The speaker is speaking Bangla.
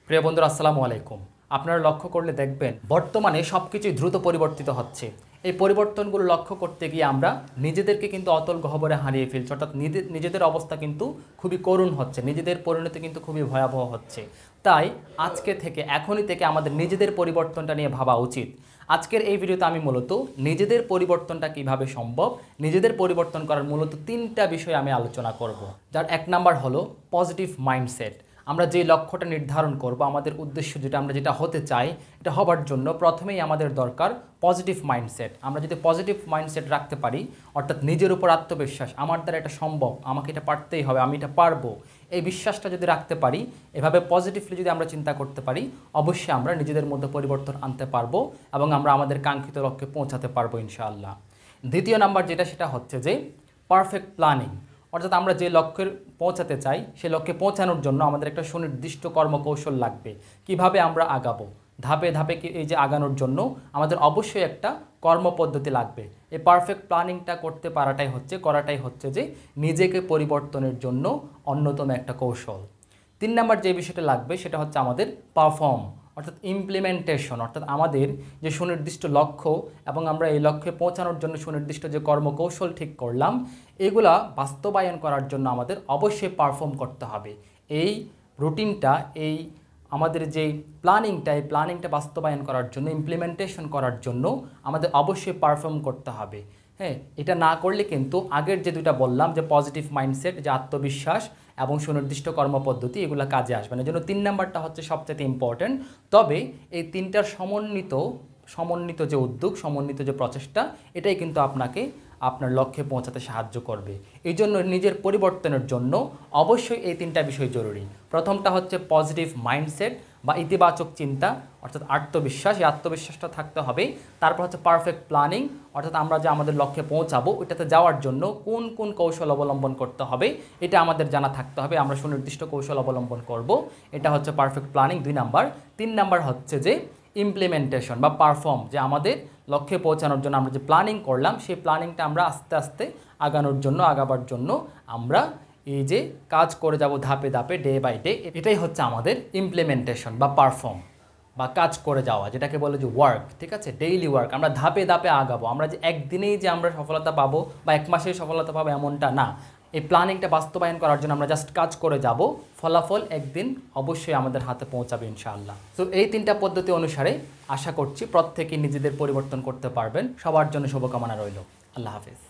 প্রিয় বন্ধুরা, আসসালামু আলাইকুম। আপনারা লক্ষ্য করলে দেখবেন বর্তমানে সবকিছুই দ্রুত পরিবর্তিত হচ্ছে। এই পরিবর্তনগুলো লক্ষ্য করতে গিয়ে আমরা নিজেদেরকে কিন্তু অতল গহ্বরে হারিয়ে ফেলছি, অর্থাৎ নিজেদের অবস্থা কিন্তু খুবই করুণ হচ্ছে, নিজেদের পরিণতি কিন্তু খুবই ভয়াবহ হচ্ছে। তাই আজকে থেকে এখনই থেকে আমাদের নিজেদের পরিবর্তনটা নিয়ে ভাবা উচিত। আজকের এই ভিডিওতে আমি মূলত নিজেদের পরিবর্তনটা কিভাবে সম্ভব, নিজেদের পরিবর্তন করার মূলত 3টা বিষয় আমি আলোচনা করব। যার 1 নাম্বার হলো পজিটিভ মাইন্ডসেট। আমরা যে লক্ষ্যটা নির্ধারণ করব, আমাদের উদ্দেশ্য যেটা হতে চাই, এটা হবার জন্য প্রথমেই আমাদের দরকার পজিটিভ মাইন্ডসেট। আমরা যদি পজিটিভ মাইন্ডসেট রাখতে পারি, অর্থাৎ নিজের উপর আত্মবিশ্বাস, আমার দ্বারা এটা সম্ভব, আমাকে এটা পারতেই হবে, আমি এটা পারবো, এই বিশ্বাসটা যদি রাখতে পারি, এভাবে পজিটিভলি যদি আমরা চিন্তা করতে পারি, অবশ্যই আমরা নিজেদের মধ্যে পরিবর্তন আনতে পারবো এবং আমরা আমাদের কাঙ্ক্ষিত লক্ষ্যে পৌঁছাতে পারবো ইনশাআল্লাহ। দ্বিতীয় নাম্বার সেটা হচ্ছে যে পারফেক্ট প্ল্যানিং। অর্থাৎ আমরা যে লক্ষ্যে পৌঁছাতে চাই, সেই লক্ষ্যে পৌঁছানোর জন্য আমাদের একটা সুনির্দিষ্ট কর্মকৌশল লাগবে। কিভাবে আমরা আগাবো, ধাপে ধাপে এই যে আগানোর জন্য আমাদের অবশ্যই একটা কর্মপদ্ধতি লাগবে। এই পারফেক্ট প্ল্যানিংটা করাটাই হচ্ছে যে নিজেকে পরিবর্তনের জন্য অন্যতম একটা কৌশল। 3 নাম্বার যে বিষয়টা লাগবে সেটা হচ্ছে আমাদের পারফর্ম, অর্থাৎ ইমপ্লিমেন্টেশন। অর্থাৎ আমাদের যে সুনির্দিষ্ট লক্ষ্য এবং আমরা এই লক্ষ্যে পৌঁছানোর জন্য সুনির্দিষ্ট যে কর্মকৌশল ঠিক করলাম, এগুলা বাস্তবায়ন করার জন্য আমাদের অবশ্যই পারফর্ম করতে হবে। এই রুটিনটা, এই আমাদের যে এই প্ল্যানিংটা বাস্তবায়ন করার জন্য, ইমপ্লিমেন্টেশন করার জন্য আমাদের অবশ্যই পারফর্ম করতে হবে। হ্যাঁ, এটা না করলে কিন্তু আগের যে দুইটা বললাম, যে পজিটিভ মাইন্ডসেট, যে আত্মবিশ্বাস এবং সুনির্দিষ্ট কর্মপদ্ধতি, এগুলো কাজে আসবে না। এই জন্য 3 নাম্বারটা হচ্ছে সবচেয়ে ইম্পর্টেন্ট। তবে এই 3টার সমন্বিত যে উদ্যোগ, সমন্বিত যে প্রচেষ্টা, এটাই কিন্তু আপনাকে আপনার লক্ষ্যে পৌঁছাতে সাহায্য করবে। এই জন্য নিজের পরিবর্তনের জন্য অবশ্যই এই 3টা বিষয় জরুরি। প্রথমটা হচ্ছে পজিটিভ মাইন্ডসেট বা ইতিবাচক চিন্তা, অর্থাৎ আত্মবিশ্বাস। এই আত্মবিশ্বাসটা থাকতে হবে। তারপর হচ্ছে পারফেক্ট প্ল্যানিং, অর্থাৎ আমরা যে আমাদের লক্ষ্যে পৌঁছাবো, ওইটাতে যাওয়ার জন্য কোন কোন কৌশল অবলম্বন করতে হবে এটা আমাদের জানা থাকতে হবে। আমরা সুনির্দিষ্ট কৌশল অবলম্বন করব, এটা হচ্ছে পারফেক্ট প্ল্যানিং 2 নাম্বার। 3 নাম্বার হচ্ছে যে ইমপ্লিমেন্টেশন বা পারফর্ম, যে আমাদের লক্ষ্যে পৌঁছানোর জন্য আমরা যে প্ল্যানিং করলাম, সেই প্ল্যানিংটা আমরা আস্তে আস্তে আগাবার জন্য আমরা এই যে কাজ করে যাব ধাপে ধাপে, ডে বাই ডে, এটাই হচ্ছে আমাদের ইমপ্লিমেন্টেশন বা পারফর্ম বা কাজ করে যাওয়া, যেটাকে বলে যে ওয়ার্ক। ঠিক আছে, ডেইলি ওয়ার্ক। আমরা ধাপে ধাপে আগাবো। আমরা যে একদিনেই যে আমরা সফলতা পাবো বা 1 মাসেই সফলতা পাবো এমনটা না। এই প্ল্যানিংটা বাস্তবায়ন করার জন্য আমরা জাস্ট কাজ করে যাব, ফলাফল একদিন অবশ্যই আমাদের হাতে পৌঁছাবে ইনশাআল্লাহ। তো এই 3টা পদ্ধতি অনুসারে আশা করছি প্রত্যেকেই নিজেদের পরিবর্তন করতে পারবেন। সবার জন্য শুভকামনা রইল। আল্লাহ হাফেজ।